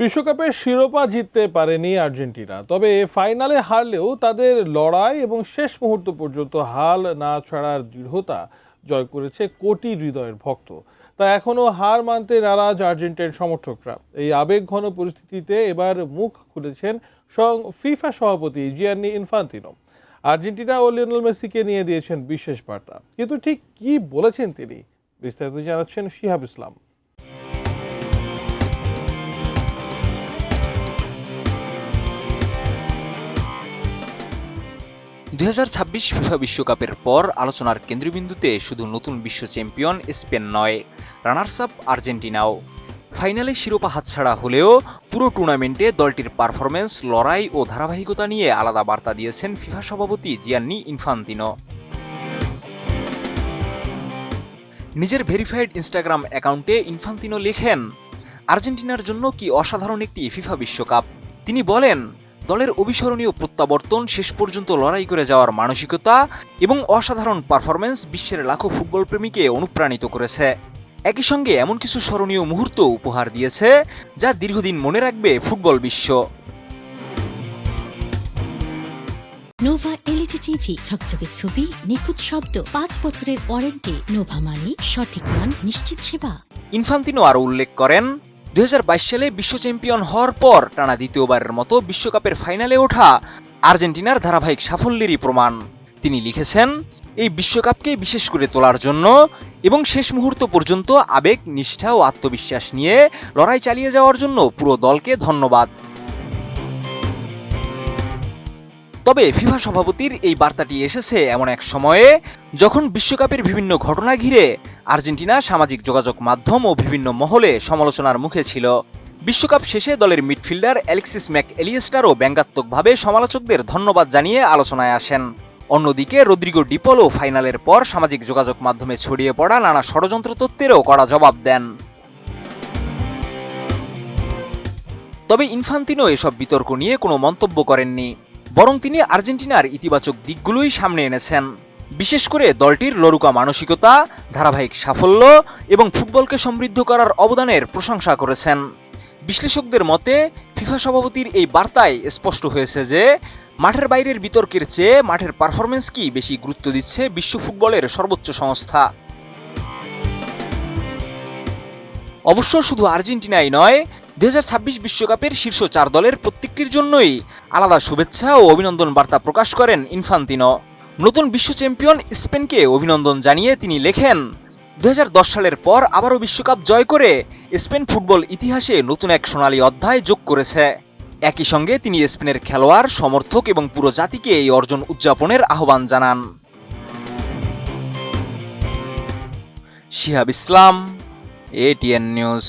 বিশ্বকাপের শিরোপা জিততে পারেনি আর্জেন্টিনা, তবে ফাইনালে হারলেও তাদের লড়াই এবং শেষ মুহূর্ত পর্যন্ত হাল না ছাড়ার দৃঢ়তা জয় করেছে কোটি হৃদয়ের ভক্ত। তা এখনও হার মানতে নারাজ আর্জেন্টিনার সমর্থকরা। এই আবেগঘন পরিস্থিতিতে এবার মুখ খুলেছেন স্বয়ং ফিফা সভাপতি জিয়ান্নি ইনফান্তিনো। আর্জেন্টিনা ও লিওনেল মেসিকে নিয়ে দিয়েছেন বিশেষ বার্তা, কিন্তু ঠিক কি বলেছেন তিনি, বিস্তারিত জানাচ্ছেন শিহাব ইসলাম। 2026 ফিফা বিশ্বকাপের পর আলোচনার কেন্দ্রবিন্দুতে শুধু নতুন বিশ্ব চ্যাম্পিয়ন স্পেন নয়, রানার্স আপ আর্জেন্টিনাও। ফাইনালে শিরোপা হাতছাড়া হলেও পুরো টুর্নামেন্টে দলটির পারফরম্যান্স, লড়াই ও ধারাবাহিকতা নিয়ে আলাদা বার্তা দিয়েছেন ফিফা সভাপতি জিয়ান্নি ইনফান্তিনো। নিজের ভেরিফাইড ইনস্টাগ্রাম অ্যাকাউন্টে ইনফান্তিনো লেখেন, আর্জেন্টিনার জন্য কি অসাধারণ একটি ফিফা বিশ্বকাপ। তিনি বলেন, দলের অবিস্মরণীয় প্রত্যাবর্তন, শেষ পর্যন্ত লড়াই করে যাওয়ার মানসিকতা এবং অসাধারণ পারফরম্যান্স বিশ্বের লাখো ফুটবল প্রেমীকে অনুপ্রাণিত করেছে। একই সঙ্গে এমন কিছু স্মরণীয় মুহূর্ত উপহার দিয়েছে যা দীর্ঘদিন মনে রাখবে ফুটবল বিশ্ব। নোভা এলইডি টিভি, ঝকঝকে ছবি, নিখুঁত শব্দ, 5 বছরের ওয়ারেন্টি। নোভা মানি সঠিক মান, নিশ্চিত সেবা। ইনফান্তিনো আরও উল্লেখ করেন, 2022 সালে বিশ্ব চ্যাম্পিয়ন হওয়ার পর টানা দ্বিতীয়বারের মতো বিশ্বকাপের ফাইনালে ওঠা আর্জেন্টিনার ধারাবাহিক সাফল্যেরই প্রমাণ। তিনি লিখেছেন, এই বিশ্বকাপকে বিশেষ করে তোলার জন্য এবং শেষ মুহূর্ত পর্যন্ত আবেগ, নিষ্ঠা ও আত্মবিশ্বাস নিয়ে লড়াই চালিয়ে যাওয়ার জন্য পুরো দলকে ধন্যবাদ। তবে ফিফা সভাপতির এই বার্তাটি এসেছে এমন এক সময়ে যখন বিশ্বকাপের বিভিন্ন ঘটনা ঘিরে আর্জেন্টিনা সামাজিক যোগাযোগ মাধ্যম ও বিভিন্ন মহলে সমালোচনার মুখে ছিল। বিশ্বকাপ শেষে দলের মিডফিল্ডার অ্যালেক্সিস ম্যাক এলিয়েস্টারও ব্যঙ্গাত্মকভাবে সমালোচকদের ধন্যবাদ জানিয়ে আলোচনায় আসেন। অন্যদিকে রদ্রিগো ডি পলও ফাইনালের পর সামাজিক যোগাযোগ মাধ্যমে ছড়িয়ে পড়া নানা ষড়যন্ত্র তত্ত্বেরও কড়া জবাব দেন। তবে ইনফান্তিনো এসব বিতর্ক নিয়ে কোনো মন্তব্য করেননি, বরং তিনি আর্জেন্টিনার ইতিবাচক দিকগুলোই সামনে এনেছেন। বিশেষ করে দলটির লড়ুকা মানসিকতা, ধারাবাহিক সাফল্য এবং ফুটবলকে সমৃদ্ধ করার অবদানের প্রশংসা করেছেন। বিশ্লেষকদের মতে ফিফা সভাপতির এই বার্তায় স্পষ্ট হয়েছে যে মাঠের বাইরের বিতর্কের চেয়ে মাঠের পারফরম্যান্সকেই বেশি গুরুত্ব দিচ্ছে বিশ্ব ফুটবলের সর্বোচ্চ সংস্থা। অবশ্য শুধু আর্জেন্টিনাই নয়, 2026 বিশ্বকাপের শীর্ষ 4 দলের প্রত্যেকটির জন্যই আলাদা শুভেচ্ছা ও অভিনন্দন বার্তা প্রকাশ করেন ইনফান্তিনো। নতুন বিশ্ব চ্যাম্পিয়ন স্পেনকে অভিনন্দন জানিয়ে তিনি লেখেন, 2010 সালের পর আবারও বিশ্বকাপ জয় করে স্পেন ফুটবল ইতিহাসে নতুন এক সোনালী অধ্যায় যোগ করেছে। একই সঙ্গে তিনি স্পেনের খেলোয়াড়, সমর্থক এবং পুরো জাতিকে এই অর্জন উদযাপনের আহ্বান জানান। শিহাব ইসলাম, ATN নিউজ।